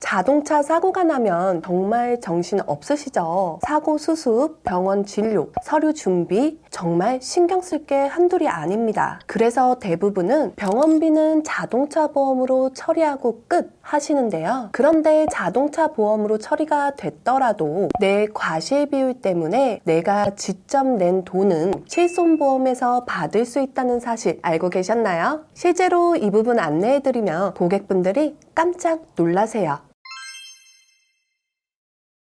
자동차 사고가 나면 정말 정신 없으시죠? 사고 수습, 병원 진료, 서류 준비 정말 신경 쓸 게 한둘이 아닙니다. 그래서 대부분은 병원비는 자동차 보험으로 처리하고 끝 하시는데요. 그런데 자동차 보험으로 처리가 됐더라도 내 과실 비율 때문에 내가 직접 낸 돈은 실손보험에서 받을 수 있다는 사실 알고 계셨나요? 실제로 이 부분 안내해드리면 고객분들이 깜짝 놀라세요.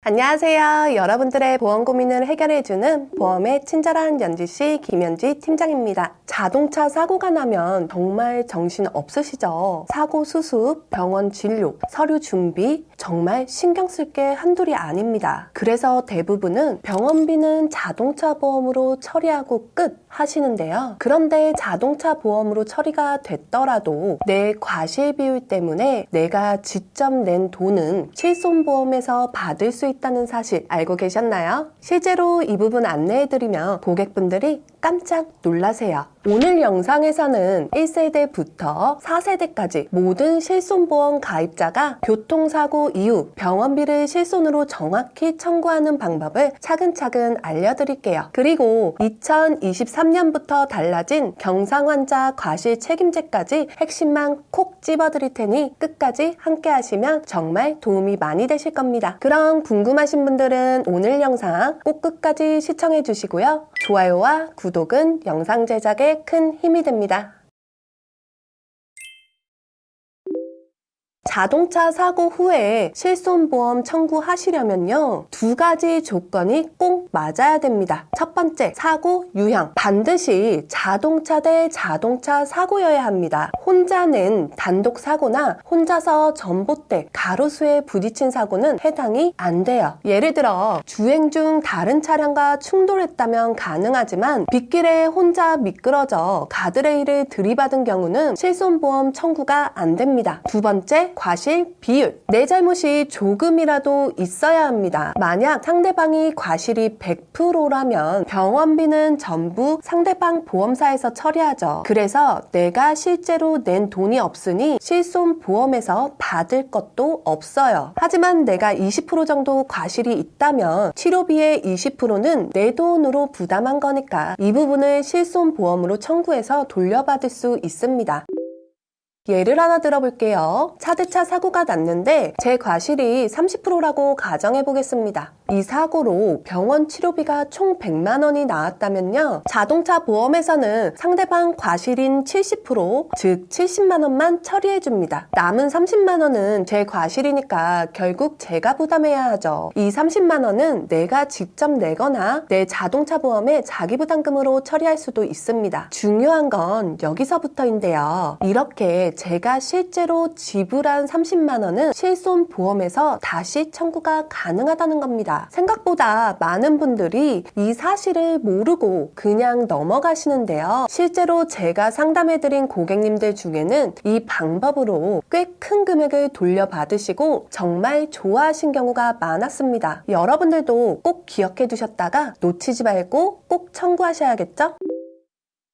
안녕하세요. 여러분들의 보험 고민을 해결해주는 보험의 친절한 연지씨 김연지 팀장입니다. 자동차 사고가 나면 정말 정신 없으시죠? 사고 수습, 병원 진료, 서류 준비 정말 신경 쓸 게 한둘이 아닙니다. 그래서 대부분은 병원비는 자동차 보험으로 처리하고 끝 하시는데요. 그런데 자동차 보험으로 처리가 됐더라도 내 과실 비율 때문에 내가 직접 낸 돈은 실손보험에서 받을 수 있다는 사실 알고 계셨나요? 실제로 이 부분 안내해드리면 고객분들이 깜짝 놀라세요. 오늘 영상에서는 1세대부터 4세대까지 모든 실손보험 가입자가 교통사고 이후 병원비를 실손으로 정확히 청구하는 방법을 차근차근 알려드릴게요. 그리고 2023년부터 달라진 경상환자 과실 책임제까지 핵심만 콕 집어드릴 테니 끝까지 함께 하시면 정말 도움이 많이 되실 겁니다. 그럼 궁금하신 분들은 오늘 영상 꼭 끝까지 시청해 주시고요. 좋아요와 구독은 영상 제작에 큰 힘이 됩니다. 자동차 사고 후에 실손보험 청구하시려면요, 두 가지 조건이 꼭 맞아야 됩니다. 첫 번째, 사고 유형. 반드시 자동차 대 자동차 사고여야 합니다. 혼자 낸 단독 사고나 혼자서 전봇대, 가로수에 부딪힌 사고는 해당이 안 돼요. 예를 들어 주행 중 다른 차량과 충돌했다면 가능하지만 빗길에 혼자 미끄러져 가드레일을 들이받은 경우는 실손보험 청구가 안 됩니다. 두 번째, 과실 비율. 내 잘못이 조금이라도 있어야 합니다. 만약 상대방이 과실이 100%라면 병원비는 전부 상대방 보험사에서 처리하죠. 그래서 내가 실제로 낸 돈이 없으니 실손보험에서 받을 것도 없어요. 하지만 내가 20% 정도 과실이 있다면 치료비의 20%는 내 돈으로 부담한 거니까 이 부분을 실손보험으로 청구해서 돌려받을 수 있습니다. 예를 하나 들어볼게요. 차대차 사고가 났는데 제 과실이 30%라고 가정해 보겠습니다. 이 사고로 병원 치료비가 총 100만 원이 나왔다면요, 자동차 보험에서는 상대방 과실인 70%, 즉 70만 원만 처리해 줍니다. 남은 30만 원은 제 과실이니까 결국 제가 부담해야 하죠. 이 30만 원은 내가 직접 내거나 내 자동차 보험에 자기부담금으로 처리할 수도 있습니다. 중요한 건 여기서부터인데요. 이렇게 제가 실제로 지불한 30만 원은 실손보험에서 다시 청구가 가능하다는 겁니다. 생각보다 많은 분들이 이 사실을 모르고 그냥 넘어가시는데요. 실제로 제가 상담해드린 고객님들 중에는 이 방법으로 꽤 큰 금액을 돌려받으시고 정말 좋아하신 경우가 많았습니다. 여러분들도 꼭 기억해 두셨다가 놓치지 말고 꼭 청구하셔야겠죠?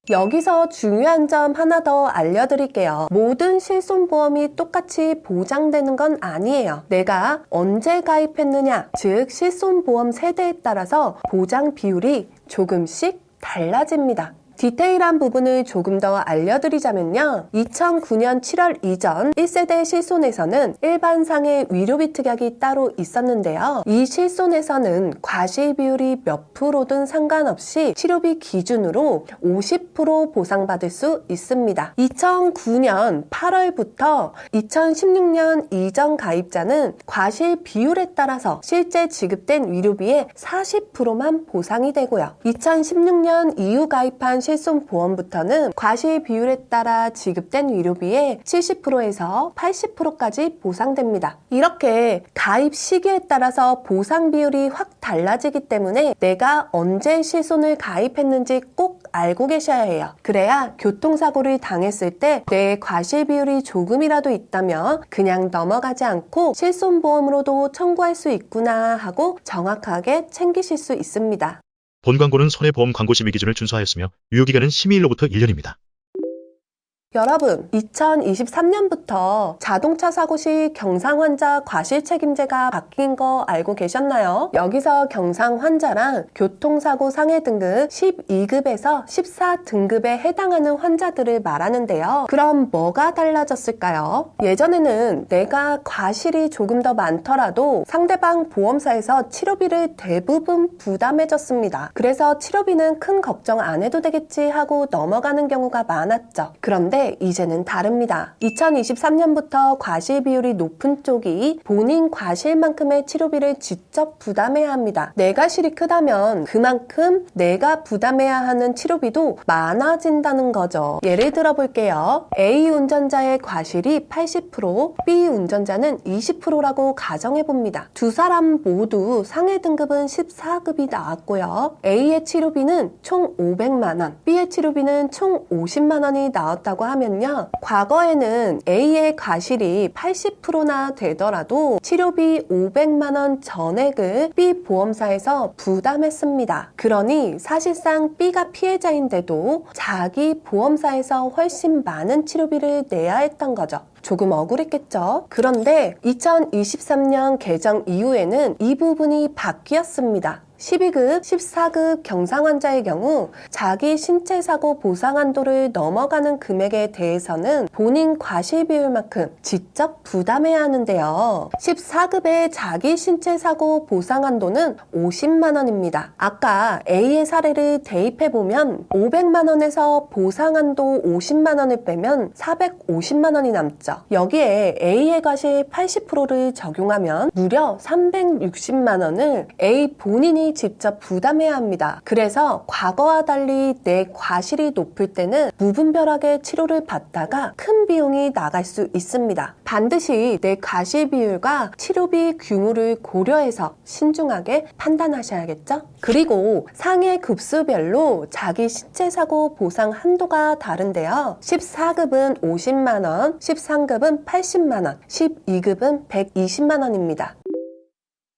여기서 중요한 점 하나 더 알려드릴게요. 모든 실손보험이 똑같이 보장되는 건 아니에요. 내가 언제 가입했느냐, 즉 실손보험 세대에 따라서 보장 비율이 조금씩 달라집니다. 디테일한 부분을 조금 더 알려드리자면요, 2009년 7월 이전 1세대 실손에서는 일반상의 위료비 특약이 따로 있었는데요. 이 실손에서는 과실 비율이 몇 프로든 상관없이 치료비 기준으로 50% 보상받을 수 있습니다. 2009년 8월부터 2016년 이전 가입자는 과실 비율에 따라서 실제 지급된 위료비의 40%만 보상이 되고요. 2016년 이후 가입한 실손보험부터는 과실 비율에 따라 지급된 위료비의 70%에서 80%까지 보상됩니다. 이렇게 가입 시기에 따라서 보상 비율이 확 달라지기 때문에 내가 언제 실손을 가입했는지 꼭 알고 계셔야 해요. 그래야 교통사고를 당했을 때 내 과실 비율이 조금이라도 있다면 그냥 넘어가지 않고 실손보험으로도 청구할 수 있구나 하고 정확하게 챙기실 수 있습니다. 본 광고는 손해보험 광고 심의 기준을 준수하였으며 유효기간은 심의일로부터 1년입니다. 여러분, 2023년부터 자동차 사고 시 경상 환자 과실 책임제가 바뀐 거 알고 계셨나요? 여기서 경상 환자랑 교통사고 상해 등급 12급에서 14등급에 해당하는 환자들을 말하는데요. 그럼 뭐가 달라졌을까요? 예전에는 내가 과실이 조금 더 많더라도 상대방 보험사에서 치료비를 대부분 부담해줬습니다. 그래서 치료비는 큰 걱정 안 해도 되겠지 하고 넘어가는 경우가 많았죠. 그런데 이제는 다릅니다. 2023년부터 과실 비율이 높은 쪽이 본인 과실만큼의 치료비를 직접 부담해야 합니다. 내 과실이 크다면 그만큼 내가 부담해야 하는 치료비도 많아진다는 거죠. 예를 들어 볼게요. A 운전자의 과실이 80%, B 운전자는 20%라고 가정해 봅니다. 두 사람 모두 상해 등급은 14급이 나왔고요. A의 치료비는 총 500만 원, B의 치료비는 총 50만 원이 나왔다고 하면요. 과거에는 A의 과실이 80%나 되더라도 치료비 500만 원 전액을 B 보험사에서 부담했습니다. 그러니 사실상 B가 피해자인데도 자기 보험사에서 훨씬 많은 치료비를 내야 했던 거죠. 조금 억울했겠죠? 그런데 2023년 개정 이후에는 이 부분이 바뀌었습니다. 12급, 14급 경상 환자의 경우 자기 신체사고 보상 한도를 넘어가는 금액에 대해서는 본인 과실 비율만큼 직접 부담해야 하는데요. 14급의 자기 신체사고 보상 한도는 50만 원입니다. 아까 A의 사례를 대입해보면 500만 원에서 보상 한도 50만 원을 빼면 450만 원이 남죠. 여기에 A의 과실 80%를 적용하면 무려 360만 원을 A 본인이 직접 부담해야 합니다. 그래서 과거와 달리 내 과실이 높을 때는 무분별하게 치료를 받다가 큰 비용이 나갈 수 있습니다. 반드시 내 과실 비율과 치료비 규모를 고려해서 신중하게 판단하셔야겠죠? 그리고 상해 급수별로 자기 신체사고 보상 한도가 다른데요. 14급은 50만 원, 13급은 80만 원, 12급은 120만 원입니다.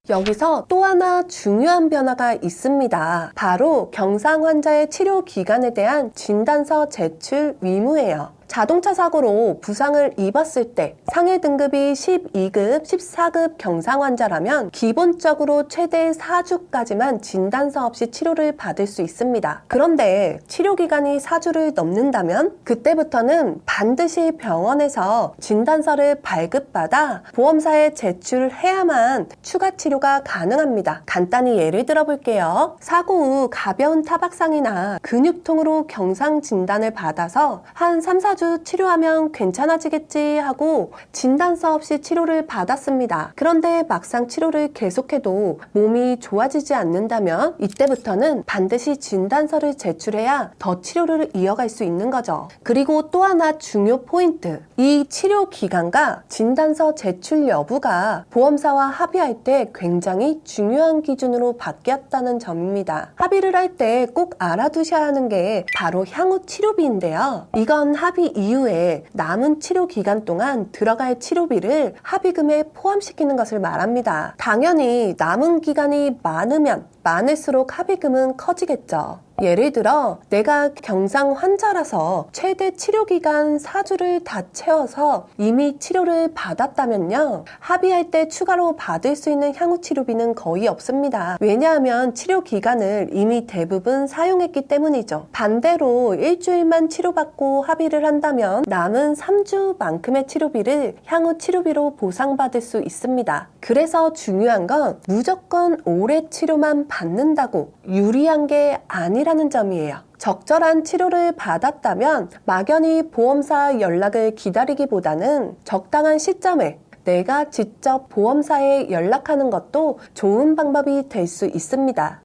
여기서 또 하나 중요한 변화가 있습니다. 바로 경상 환자의 치료 기간에 대한 진단서 제출 의무예요. 자동차 사고로 부상을 입었을 때 상해 등급이 12급, 14급 경상 환자라면 기본적으로 최대 4주까지만 진단서 없이 치료를 받을 수 있습니다. 그런데 치료 기간이 4주를 넘는다면 그때부터는 반드시 병원에서 진단서를 발급받아 보험사에 제출해야만 추가 치료가 가능합니다. 간단히 예를 들어 볼게요. 사고 후 가벼운 타박상이나 근육통으로 경상 진단을 받아서 한 3, 4주 치료하면 괜찮아지겠지 하고 진단서 없이 치료를 받았습니다. 그런데 막상 치료를 계속해도 몸이 좋아지지 않는다면 이때부터는 반드시 진단서를 제출해야 더 치료를 이어갈 수 있는 거죠. 그리고 또 하나 중요 포인트. 이 치료 기간과 진단서 제출 여부가 보험사와 합의할 때 굉장히 중요한 기준으로 바뀌었다는 점입니다. 합의를 할 때 꼭 알아두셔야 하는 게 바로 향후 치료비인데요. 이건 합의 이후에 남은 치료 기간 동안 들어갈 치료비를 합의금에 포함시키는 것을 말합니다. 당연히 남은 기간이 많으면 많을수록 합의금은 커지겠죠. 예를 들어 내가 경상 환자라서 최대 치료기간 4주를 다 채워서 이미 치료를 받았다면요. 합의할 때 추가로 받을 수 있는 향후 치료비는 거의 없습니다. 왜냐하면 치료기간을 이미 대부분 사용했기 때문이죠. 반대로 일주일만 치료받고 합의를 한다면 남은 3주만큼의 치료비를 향후 치료비로 보상받을 수 있습니다. 그래서 중요한 건 무조건 오래 치료만 받는다고 유리한 게 아니라는 점이에요. 적절한 치료를 받았다면 막연히 보험사 연락을 기다리기보다는 적당한 시점에 내가 직접 보험사에 연락하는 것도 좋은 방법이 될 수 있습니다.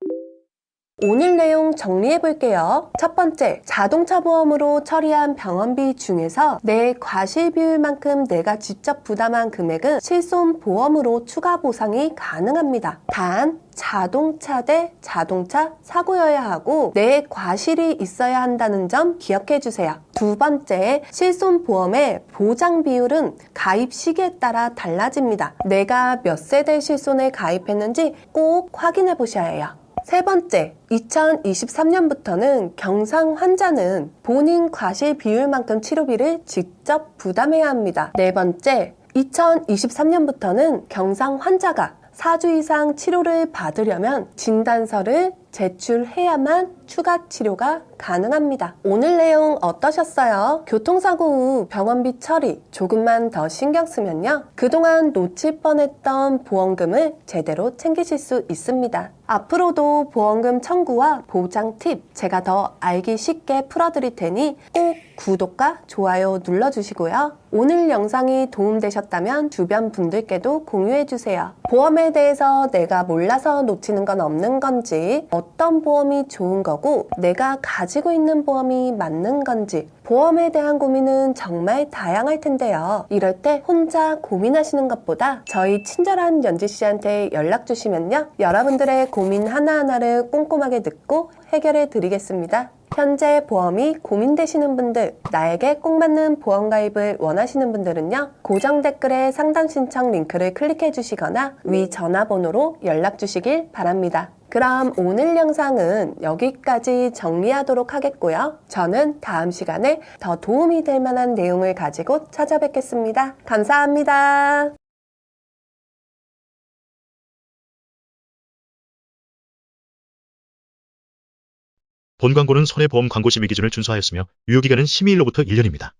오늘 내용 정리해 볼게요. 첫 번째, 자동차 보험으로 처리한 병원비 중에서 내 과실 비율만큼 내가 직접 부담한 금액은 실손 보험으로 추가 보상이 가능합니다. 단 자동차 대 자동차 사고여야 하고 내 과실이 있어야 한다는 점 기억해 주세요. 두 번째, 실손보험의 보장 비율은 가입 시기에 따라 달라집니다. 내가 몇 세대 실손에 가입했는지 꼭 확인해 보셔야 해요. 세 번째, 2023년부터는 경상 환자는 본인 과실 비율만큼 치료비를 직접 부담해야 합니다. 네 번째, 2023년부터는 경상 환자가 4주 이상 치료를 받으려면 진단서를 제출해야만 추가 치료가 가능합니다. 오늘 내용 어떠셨어요? 교통사고 후 병원비 처리 조금만 더 신경 쓰면요, 그동안 놓칠 뻔했던 보험금을 제대로 챙기실 수 있습니다. 앞으로도 보험금 청구와 보장 팁 제가 더 알기 쉽게 풀어드릴 테니 꼭 구독과 좋아요 눌러주시고요. 오늘 영상이 도움되셨다면 주변 분들께도 공유해주세요. 보험에 대해서 내가 몰라서 놓치는 건 없는 건지, 어떤 보험이 좋은 거고 내가 가지고 있는 보험이 맞는 건지, 보험에 대한 고민은 정말 다양할 텐데요. 이럴 때 혼자 고민하시는 것보다 저희 친절한 연지씨한테 연락 주시면요, 여러분들의 고민 하나하나를 꼼꼼하게 듣고 해결해 드리겠습니다. 현재 보험이 고민되시는 분들, 나에게 꼭 맞는 보험 가입을 원하시는 분들은요, 고정 댓글에 상담 신청 링크를 클릭해 주시거나 위 전화번호로 연락 주시길 바랍니다. 그럼 오늘 영상은 여기까지 정리하도록 하겠고요. 저는 다음 시간에 더 도움이 될 만한 내용을 가지고 찾아뵙겠습니다. 감사합니다. 본 광고는 손해보험 광고 심의 기준을 준수하였으며 유효기간은 심의일로부터 1년입니다.